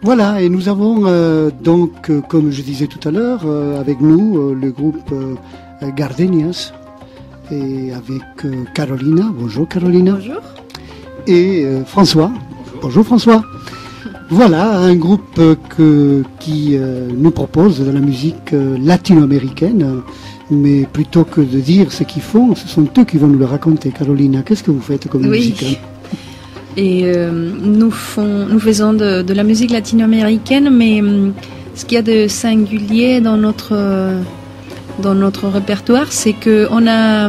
Voilà, et nous avons donc, comme je disais tout à l'heure, avec nous le groupe Gardenias, et avec Carolina. Bonjour Carolina. Bonjour. Et François. Bonjour François. Voilà, un groupe qui nous propose de la musique latino-américaine, mais plutôt que de dire ce qu'ils font, ce sont eux qui vont nous le raconter. Carolina, qu'est-ce que vous faites comme musique? Et nous faisons de la musique latino-américaine, mais ce qu'il y a de singulier dans notre répertoire, c'est qu'on a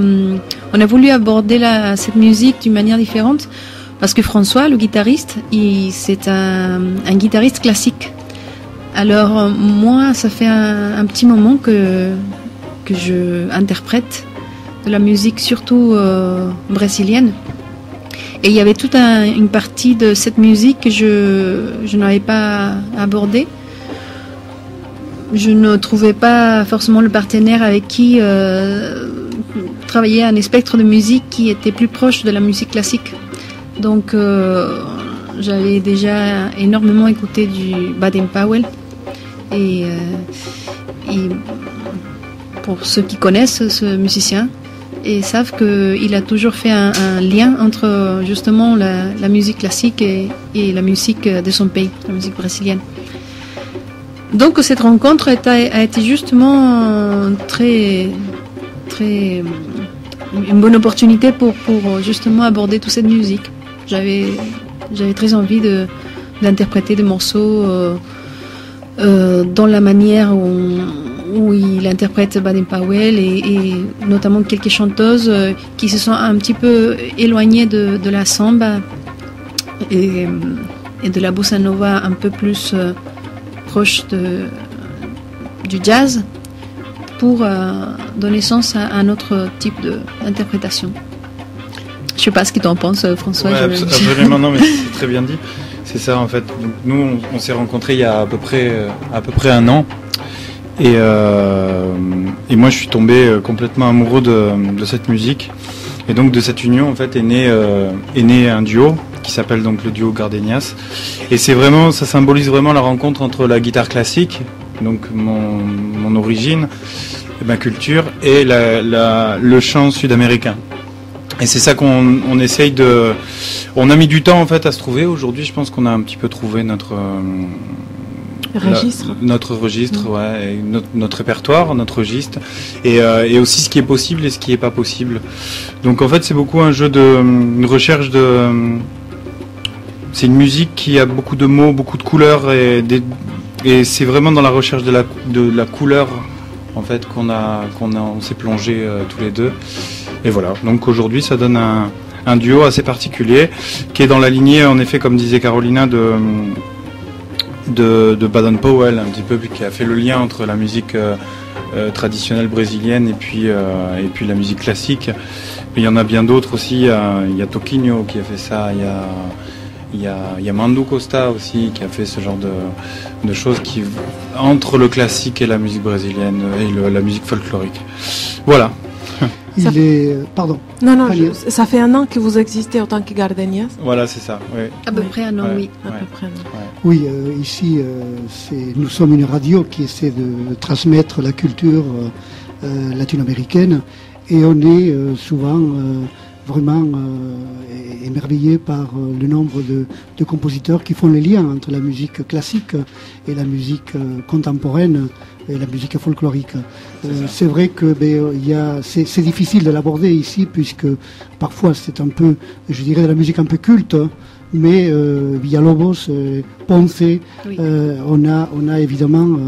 voulu aborder cette musique d'une manière différente, parce que François, le guitariste, c'est un guitariste classique. Alors moi, ça fait un petit moment que je interprète de la musique surtout brésilienne. Et il y avait toute une partie de cette musique que je n'avais pas abordée. Je ne trouvais pas forcément le partenaire avec qui travailler un spectre de musique qui était plus proche de la musique classique. Donc j'avais déjà énormément écouté du Baden-Powell. Et pour ceux qui connaissent ce musicien, et savent qu'il a toujours fait un lien entre justement la musique classique et la musique de son pays, la musique brésilienne. Donc cette rencontre a été justement très une bonne opportunité pour justement aborder toute cette musique. J'avais très envie d'interpréter des morceaux dans la manière où il interprète Baden-Powell et notamment quelques chanteuses qui se sont un petit peu éloignées de la samba et de la bossa nova un peu plus proche du jazz pour donner sens à un autre type d'interprétation. Je sais pas ce que tu en penses, François. Ouais, absolument, non, mais c'est très bien dit. C'est ça en fait. Donc, nous, on s'est rencontrés il y a à peu près un an. Et moi, je suis tombé complètement amoureux de cette musique. Et donc, de cette union, en fait, est né un duo qui s'appelle donc le duo Gardenias. Et ça symbolise vraiment la rencontre entre la guitare classique, donc mon origine, et ma culture, et le chant sud-américain. Et c'est ça qu'on essaye de... On a mis du temps en fait à se trouver. Aujourd'hui, je pense qu'on a un petit peu trouvé notre registre, ouais, et notre répertoire, notre registre, et aussi ce qui est possible et ce qui est pas possible. Donc en fait, c'est beaucoup un jeu une recherche de... C'est une musique qui a beaucoup de mots, beaucoup de couleurs, et c'est vraiment dans la recherche de la couleur en fait on s'est plongé tous les deux. Et voilà, donc aujourd'hui ça donne un duo assez particulier qui est dans la lignée, en effet, comme disait Carolina, de Baden-Powell, un petit peu, qui a fait le lien entre la musique traditionnelle brésilienne et puis la musique classique. Mais il y en a bien d'autres aussi, il y a Toquinho qui a fait ça, il y a Mandu Costa aussi qui a fait ce genre de choses qui entre le classique et la musique brésilienne et la musique folklorique. Voilà. Pardon. Non, ça fait un an que vous existez en tant que Gardenias. Voilà, c'est ça. Oui. À peu près un an, oui. À peu près un an. Ouais. Oui, ici, nous sommes une radio qui essaie de transmettre la culture latino-américaine, et on est souvent vraiment émerveillé par le nombre de compositeurs qui font les liens entre la musique classique et la musique contemporaine et la musique folklorique. C'est vrai que c'est difficile de l'aborder ici, puisque parfois c'est un peu, je dirais, de la musique un peu culte, mais Villalobos, Ponce, oui. On a évidemment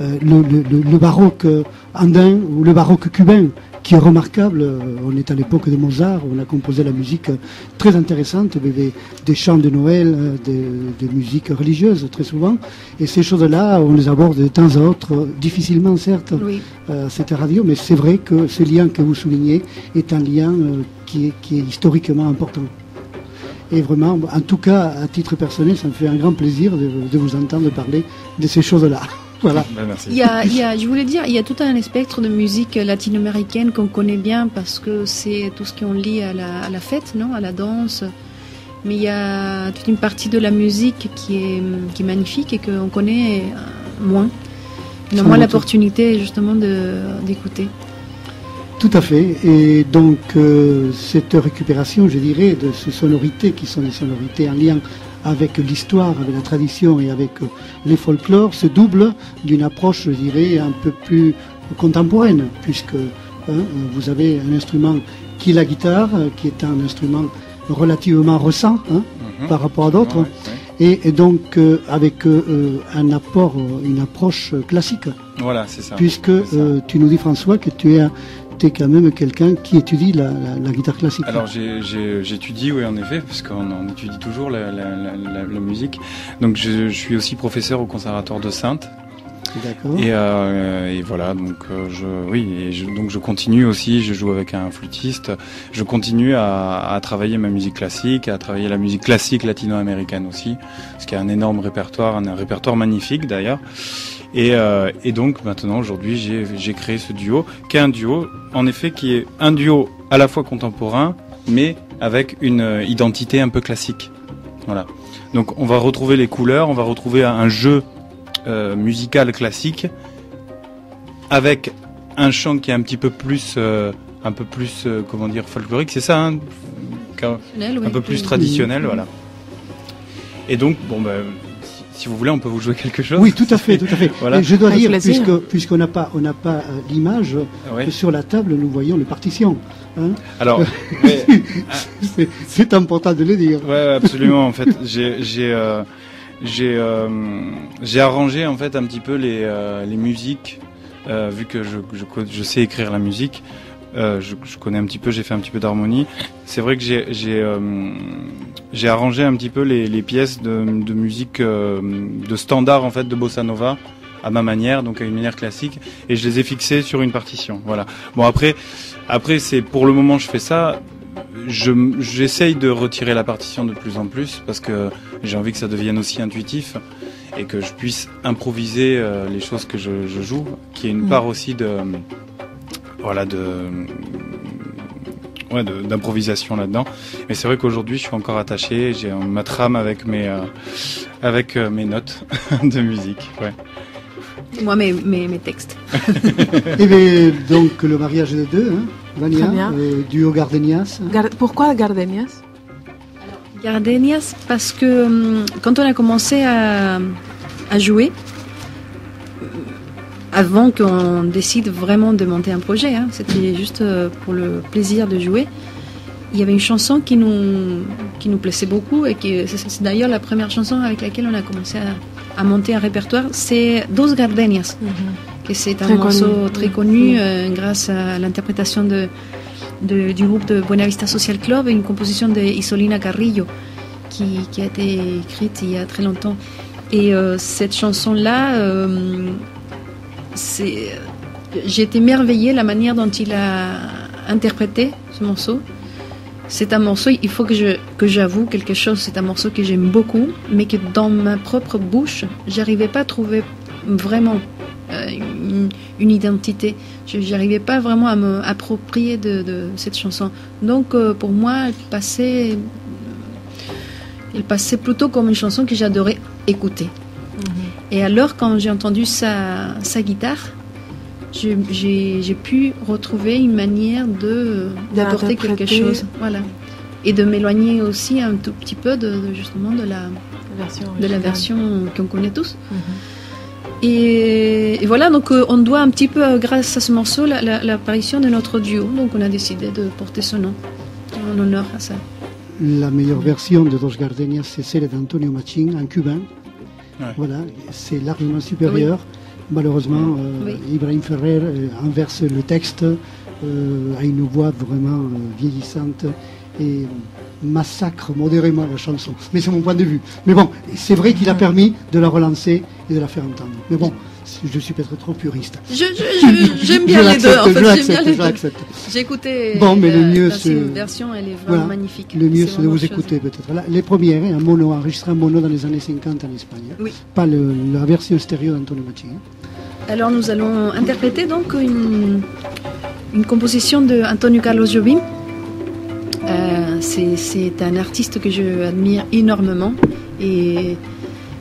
le baroque andin ou le baroque cubain, qui est remarquable. On est à l'époque de Mozart, on a composé la musique très intéressante, des chants de Noël, des musiques religieuses très souvent, et ces choses-là, on les aborde de temps à autre, difficilement certes, oui. Cette radio, mais c'est vrai que ce lien que vous soulignez est un lien qui est historiquement important. Et vraiment, en tout cas, à titre personnel, ça me fait un grand plaisir de vous entendre parler de ces choses-là. Voilà. Merci. Je voulais dire, il y a tout un spectre de musique latino-américaine qu'on connaît bien parce que c'est tout ce qu'on lie à la fête, non, à la danse. mais il y a toute une partie de la musique qui est magnifique et qu'on connaît moins. On a moins l'opportunité justement d'écouter. Tout à fait. Et donc cette récupération, je dirais, de ces sonorités qui sont des sonorités en lien avec l'histoire, avec la tradition et avec les folklores, se double d'une approche, je dirais, un peu plus contemporaine, puisque vous avez un instrument qui est la guitare, qui est un instrument relativement récent par rapport à d'autres, et donc avec un apport, une approche classique. Voilà, c'est ça. Puisque tu nous dis, François, que tu es quand même quelqu'un qui étudie la guitare classique. Alors j'étudie, oui, en effet, parce qu'on étudie toujours la musique. Donc je suis aussi professeur au Conservatoire de Saintes. D'accord. Et voilà, donc donc je continue aussi, je joue avec un flûtiste, je continue à travailler ma musique classique, à travailler la musique classique latino-américaine aussi, parce qu'il y a un énorme répertoire, un répertoire magnifique d'ailleurs. Et donc maintenant, aujourd'hui, j'ai créé ce duo, qui est un duo, en effet, qui est un duo à la fois contemporain, mais avec une identité un peu classique. Voilà. Donc on va retrouver les couleurs, on va retrouver un jeu musical classique avec un chant qui est un petit peu plus comment dire, folklorique, c'est ça, hein, un peu plus traditionnel, voilà. Et donc si vous voulez, on peut vous jouer quelque chose. Oui, tout à fait, tout à fait. Voilà. Et je dois dire, puisqu'on n'a pas l'image, sur la table, nous voyons les partitions. Hein. Alors, c'est important de le dire. Ouais, absolument. En fait, j'ai arrangé en fait un petit peu les musiques, vu que je sais écrire la musique. Je connais un petit peu, j'ai fait un petit peu d'harmonie. C'est vrai que j'ai arrangé un petit peu les pièces de musique de standard en fait de bossa nova à ma manière, donc à une manière classique, et je les ai fixées sur une partition. Voilà. Bon après c'est pour le moment je fais ça. J'essaye de retirer la partition de plus en plus parce que j'ai envie que ça devienne aussi intuitif et que je puisse improviser les choses que je joue, qui est une part aussi d'improvisation là-dedans. Mais c'est vrai qu'aujourd'hui, je suis encore attaché. J'ai ma trame avec mes notes de musique. Ouais. Moi, mes textes. Et bien, donc le mariage de deux, hein, Vania, duo Gardenias. Pourquoi Gardenias? Gardenias, parce que quand on a commencé à jouer, avant qu'on décide vraiment de monter un projet, hein, c'était juste pour le plaisir de jouer. Il y avait une chanson qui nous plaisait beaucoup et c'est d'ailleurs la première chanson avec laquelle on a commencé à monter un répertoire, c'est Dos Gardenias, que c'est un morceau très connu grâce à l'interprétation du groupe de Buena Vista Social Club, une composition de Isolina Carrillo qui a été écrite il y a très longtemps. Et cette chanson-là, j'ai été émerveillée la manière dont il a interprété ce morceau. C'est un morceau, il faut que j'avoue quelque chose, c'est un morceau que j'aime beaucoup, mais que dans ma propre bouche, j'arrivais pas à trouver vraiment une identité. J'arrivais pas vraiment à me approprier de cette chanson. Donc pour moi, elle passait plutôt comme une chanson que j'adorais écouter. Et alors, quand j'ai entendu sa guitare, j'ai pu retrouver une manière d'apporter quelque chose, voilà, et de m'éloigner aussi un tout petit peu justement de la version qu'on connaît tous. Et voilà, donc on doit un petit peu, grâce à ce morceau, l'apparition de notre duo. Donc on a décidé de porter ce nom en honneur à ça. La meilleure version de Dos Gardenias, c'est celle d'Antonio Machín, un cubain. Ouais. Voilà, c'est largement supérieur. Oui. Malheureusement, Ibrahim Ferrer inverse le texte, a une voix vraiment vieillissante et massacre modérément la chanson. Mais c'est mon point de vue. Mais bon, c'est vrai qu'il a permis de la relancer et de la faire entendre. Mais bon, je suis peut-être trop puriste. J'aime bien les deux. En fait, je l'accepte. J'ai écouté cette version, elle est vraiment magnifique. Le mieux, c'est de vous écouter peut-être. Là, les premières, un mono, enregistré en mono dans les années 50 en Espagne. Oui. Pas la version stéréo d'Antonio Machín. Alors nous allons interpréter donc une composition de Antonio Carlos Jobim. c'est un artiste que je admire énormément et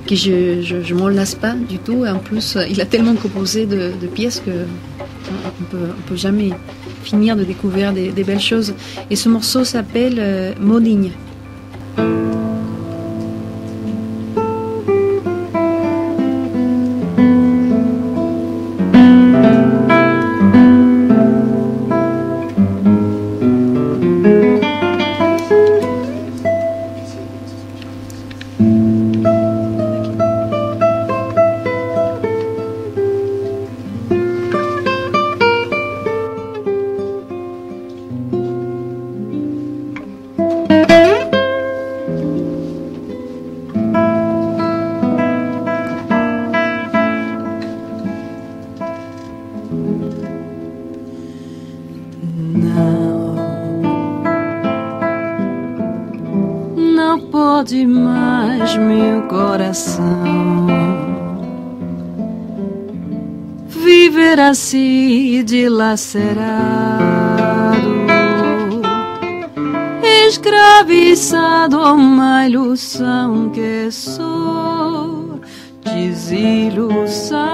que je m'en lasse pas du tout. Et en plus, il a tellement composé de pièces que on peut jamais finir de découvrir des belles choses. Et ce morceau s'appelle Modigne. Não pode mais meu coração viver assim dilacerado, escravizado a uma ilusão que é só desilusão.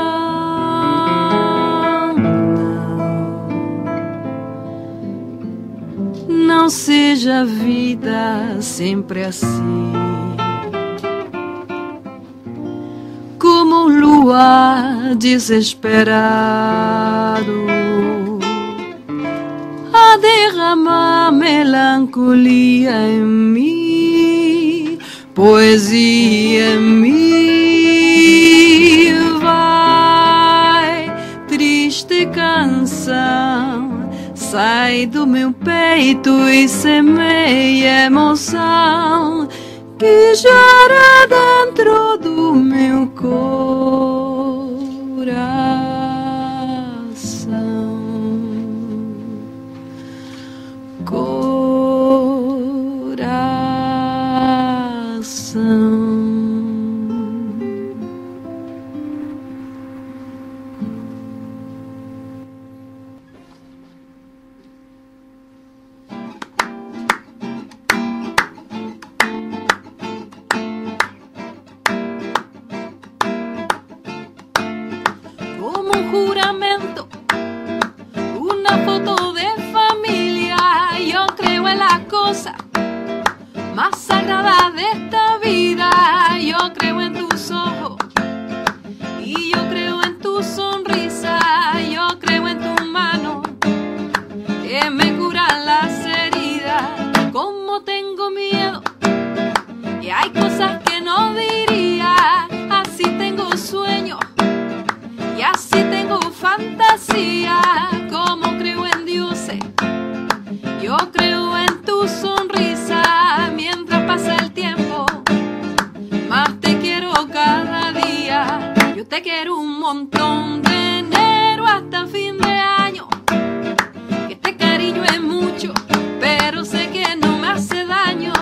Não seja a vida sempre assim, como um luar desesperado a derramar melancolia em mim, poesia em mim. Vai, triste canção, sai do meu peito e semeia emoção que chora dentro do meu coração. Coração. Como un juramento, una foto de familia, yo creo en la cosa más sagrada de esta vida. Yo creo en tus ojos y yo creo en tu sonrisa, yo creo en tu mano que me curan las heridas. Como tengo miedo y hay cosas que no diría, así tengo sueños y así tengo fantasía. Como creo en dioses, yo creo en tu sonrisa. Mientras pasa el tiempo, más te quiero cada día. Yo te quiero un montón, de enero hasta fin de año. Este cariño es mucho, pero sé que no me hace daño.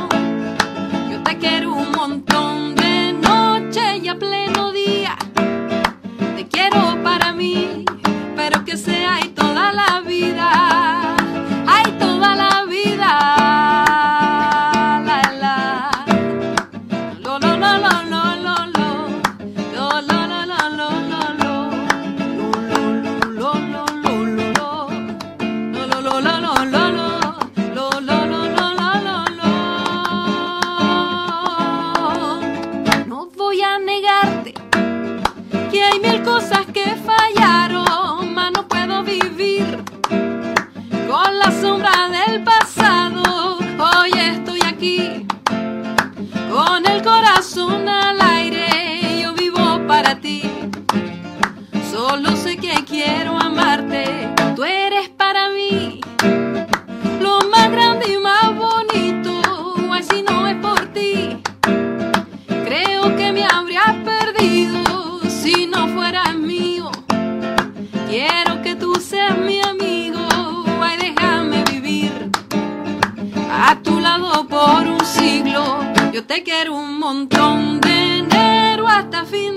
Yo te quiero un montón, de noche y a pleno día. Te quiero para mí, pero que sea ahí toda la vida. Ay, toda la vida. La, la. Lo, lo, lo, lo, lo, lo, lo. Lo, lo, lo, lo, lo, lo, lo. Lo, lo, lo, lo, lo, lo. Lo, lo, lo, lo, lo, lo, lo. Lo, lo, lo, lo, lo, lo, lo. No voy a negarte que hay mil cosas que fallaron, mas no puedo vivir con la sombra del pasado. Hoy estoy aquí con el corazón al aire, yo vivo para ti. Solo sé que quiero amarte, tú eres para mí lo más grande y más bonito. Ay, si no es por ti, creo que me habría perdido. Si no fueras mío, quiero que tú seas mi amigo. Ay, déjame vivir a tu lado por un siglo. Yo te quiero un montón, de enero hasta fin